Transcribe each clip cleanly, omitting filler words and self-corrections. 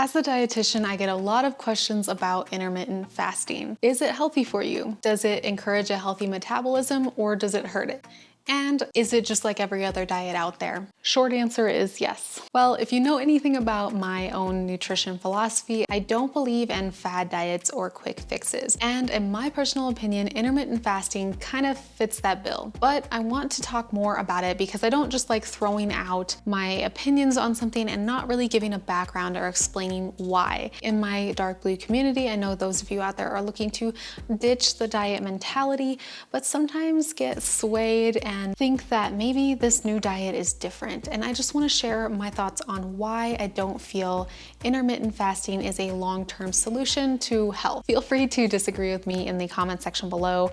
As a dietitian, I get a lot of questions about intermittent fasting. Is it healthy for you? Does it encourage a healthy metabolism or does it hurt it? And is it just like every other diet out there? Short answer is yes. Well, if you know anything about my own nutrition philosophy, I don't believe in fad diets or quick fixes. And in my personal opinion, intermittent fasting kind of fits that bill. But I want to talk more about it because I don't just like throwing out my opinions on something and not really giving a background or explaining why. In my dark blue community, I know those of you out there are looking to ditch the diet mentality, but sometimes get swayed and think that maybe this new diet is different. And I just want to share my thoughts on why I don't feel intermittent fasting is a long-term solution to health. Feel free to disagree with me in the comment section below.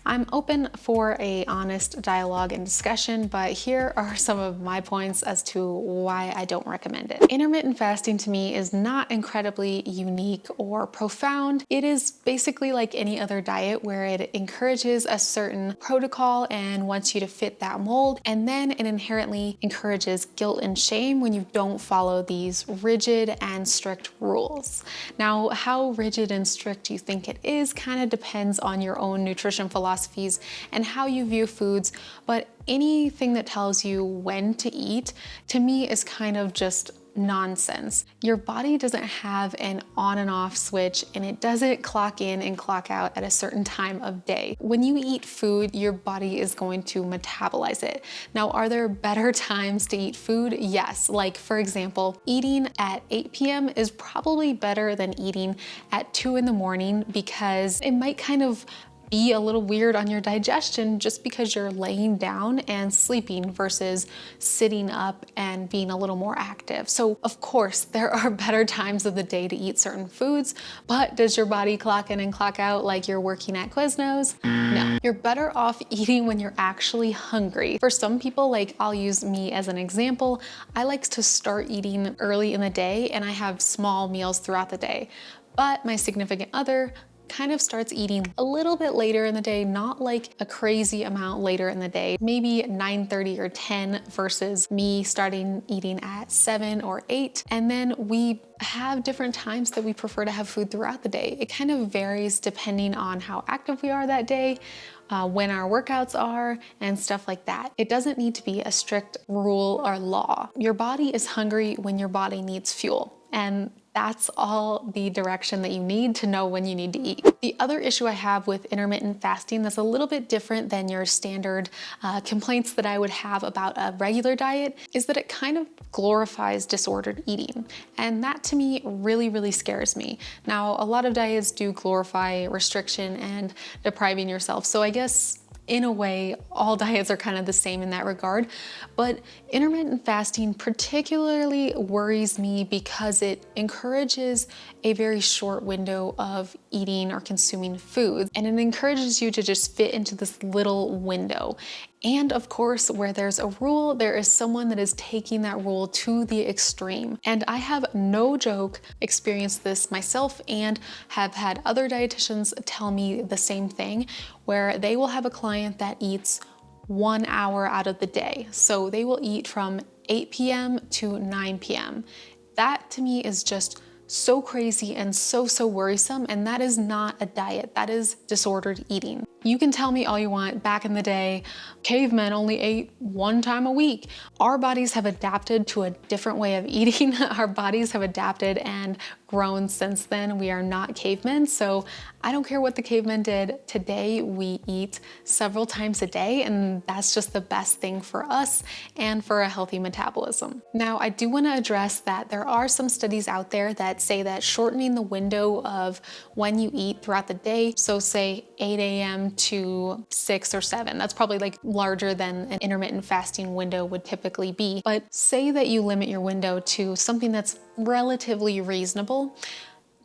I'm open for a honest dialogue and discussion, but here are some of my points as to why I don't recommend it. Intermittent fasting to me is not incredibly unique or profound. It is basically like any other diet where it encourages a certain protocol and wants you to fit that mold, and then it inherently encourages guilt and shame when you don't follow these rigid and strict rules. Now, how rigid and strict you think it is kind of depends on your own nutrition philosophies and how you view foods, but anything that tells you when to eat, to me, is kind of just nonsense. Your body doesn't have an on and off switch, and it doesn't clock in and clock out at a certain time of day. When you eat food, your body is going to metabolize it. Now, are there better times to eat food? Yes. Like, for example, eating at 8 p.m. is probably better than eating at 2 in the morning because it might kind of be a little weird on your digestion just because you're laying down and sleeping versus sitting up and being a little more active. So of course, there are better times of the day to eat certain foods, but does your body clock in and clock out like you're working at Quiznos? No. You're better off eating when you're actually hungry. For some people, like I'll use me as an example, I like to start eating early in the day and I have small meals throughout the day. But my significant other kind of starts eating a little bit later in the day, not like a crazy amount later in the day, maybe 9:30 or 10 versus me starting eating at 7 or 8. And then we have different times that we prefer to have food throughout the day. It kind of varies depending on how active we are that day, when our workouts are, and stuff like that. It doesn't need to be a strict rule or law. Your body is hungry when your body needs fuel. And that's all the direction that you need to know when you need to eat. The other issue I have with intermittent fasting that's a little bit different than your standard complaints that I would have about a regular diet is that it kind of glorifies disordered eating. And that to me really, really scares me. Now, a lot of diets do glorify restriction and depriving yourself. So I guess in a way, all diets are kind of the same in that regard, but intermittent fasting particularly worries me because it encourages a very short window of eating or consuming foods, and it encourages you to just fit into this little window. And of course, where there's a rule, there is someone that is taking that rule to the extreme. And I have no joke experienced this myself and have had other dietitians tell me the same thing, where they will have a client that eats 1 hour out of the day. So they will eat from 8 p.m. to 9 p.m. That to me is just so crazy and so worrisome, and that is not a diet. That is disordered eating. You can tell me all you want, back in the day, cavemen only ate 1 time a week. Our bodies have adapted to a different way of eating. Our bodies have adapted and grown since then. We are not cavemen, so I don't care what the cavemen did. Today, we eat several times a day, and that's just the best thing for us and for a healthy metabolism. Now, I do want to address that there are some studies out there that say that shortening the window of when you eat throughout the day, so say 8 a.m. to 6 or 7, that's probably like larger than an intermittent fasting window would typically be. But say that you limit your window to something that's relatively reasonable.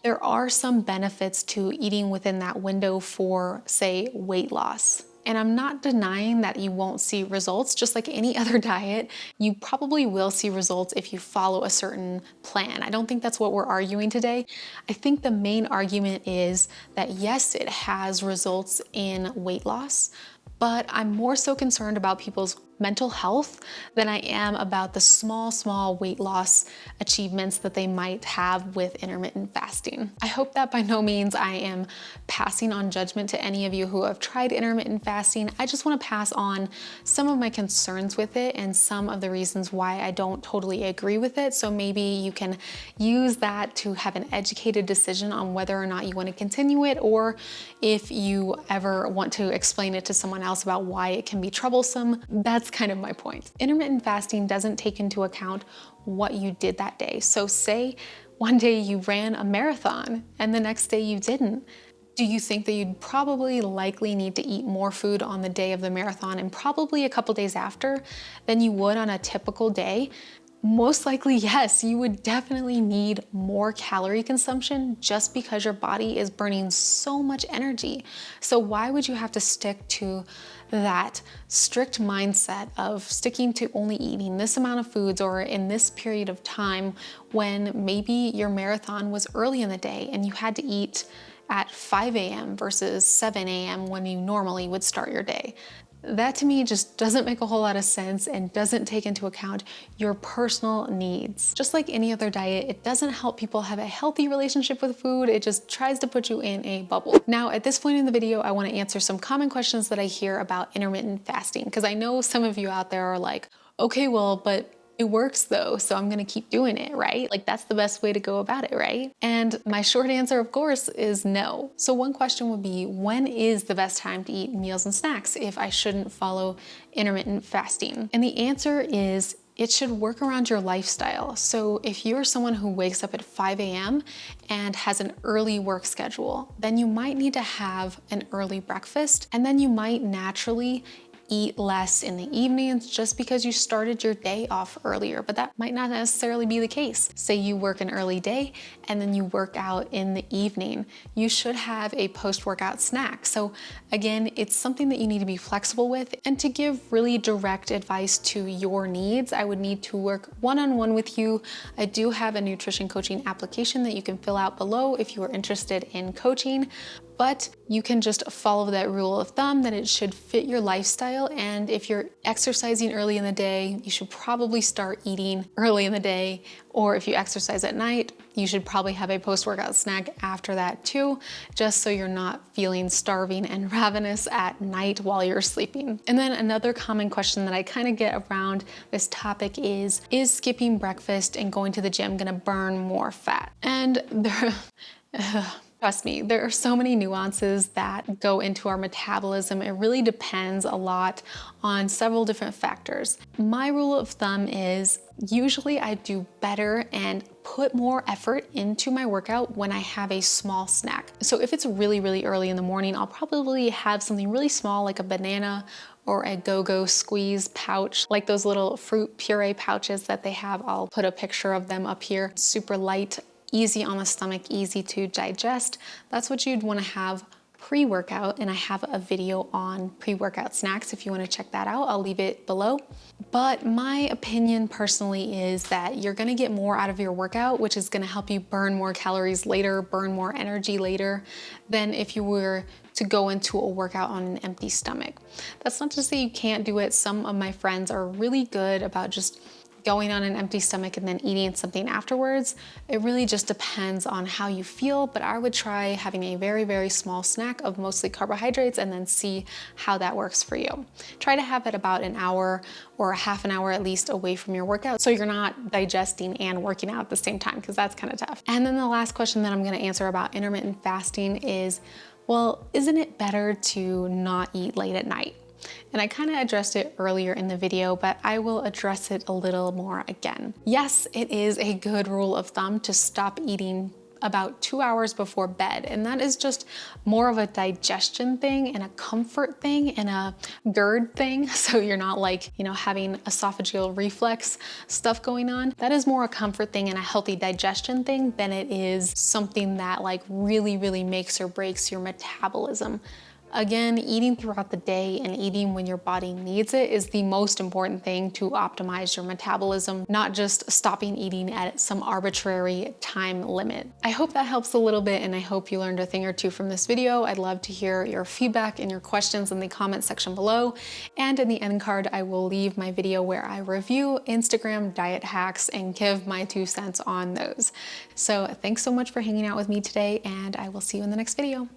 There are some benefits to eating within that window for, say, weight loss. And I'm not denying that you won't see results. Just like any other diet, you probably will see results if you follow a certain plan. I don't think that's what we're arguing today. I think the main argument is that yes, it has results in weight loss, but I'm more so concerned about people's mental health than I am about the small weight loss achievements that they might have with intermittent fasting. I hope that by no means I am passing on judgment to any of you who have tried intermittent fasting. I just want to pass on some of my concerns with it and some of the reasons why I don't totally agree with it. So maybe you can use that to have an educated decision on whether or not you want to continue it, or if you ever want to explain it to someone else about why it can be troublesome. That's kind of my point. Intermittent fasting doesn't take into account what you did that day. So say one day you ran a marathon and the next day you didn't. Do you think that you'd probably likely need to eat more food on the day of the marathon and probably a couple days after than you would on a typical day? Most likely, yes, you would definitely need more calorie consumption just because your body is burning so much energy. So why would you have to stick to that strict mindset of sticking to only eating this amount of foods or in this period of time when maybe your marathon was early in the day and you had to eat at 5 a.m. versus 7 a.m. when you normally would start your day? That to me just doesn't make a whole lot of sense and doesn't take into account your personal needs. Just like any other diet, it doesn't help people have a healthy relationship with food. It just tries to put you in a bubble. Now, at this point in the video, I want to answer some common questions that I hear about intermittent fasting, because I know some of you out there are like, okay, well, but it works though, so I'm gonna keep doing it, right? Like that's the best way to go about it, right? And my short answer, of course, is no. So one question would be, when is the best time to eat meals and snacks if I shouldn't follow intermittent fasting? And the answer is, it should work around your lifestyle. So if you're someone who wakes up at 5 a.m. and has an early work schedule, then you might need to have an early breakfast, and then you might naturally eat less in the evenings just because you started your day off earlier, but that might not necessarily be the case. Say you work an early day and then you work out in the evening. You should have a post-workout snack. So again, it's something that you need to be flexible with, and to give really direct advice to your needs, I would need to work one-on-one with you. I do have a nutrition coaching application that you can fill out below if you are interested in coaching. But you can just follow that rule of thumb that it should fit your lifestyle. And if you're exercising early in the day, you should probably start eating early in the day. Or if you exercise at night, you should probably have a post-workout snack after that too, just so you're not feeling starving and ravenous at night while you're sleeping. And then another common question that I kind of get around this topic is skipping breakfast and going to the gym gonna burn more fat? And trust me, there are so many nuances that go into our metabolism. It really depends a lot on several different factors. My rule of thumb is usually I do better and put more effort into my workout when I have a small snack. So if it's really early in the morning, I'll probably have something really small like a banana or a go-go squeeze pouch, like those little fruit puree pouches that they have. I'll put a picture of them up here. Super light, easy on the stomach, easy to digest. That's what you'd want to have pre-workout, and I have a video on pre-workout snacks if you want to check that out. I'll leave it below. But my opinion personally is that you're going to get more out of your workout, which is going to help you burn more calories later, burn more energy later, than if you were to go into a workout on an empty stomach. That's not to say you can't do it. Some of my friends are really good about just going on an empty stomach and then eating something afterwards. It really just depends on how you feel, but I would try having a very small snack of mostly carbohydrates and then see how that works for you. Try to have it about an hour or a half an hour at least away from your workout so you're not digesting and working out at the same time, because that's kind of tough. And then the last question that I'm going to answer about intermittent fasting is, well, isn't it better to not eat late at night? And I kind of addressed it earlier in the video, but I will address it a little more again. Yes, it is a good rule of thumb to stop eating about 2 hours before bed. And that is just more of a digestion thing and a comfort thing and a GERD thing. So you're not like, having esophageal reflux stuff going on. That is more a comfort thing and a healthy digestion thing than it is something that like really makes or breaks your metabolism. Again, eating throughout the day and eating when your body needs it is the most important thing to optimize your metabolism, not just stopping eating at some arbitrary time limit. I hope that helps a little bit, and I hope you learned a thing or two from this video. I'd love to hear your feedback and your questions in the comment section below. And in the end card, I will leave my video where I review Instagram diet hacks and give my 2 cents on those. So thanks so much for hanging out with me today, and I will see you in the next video.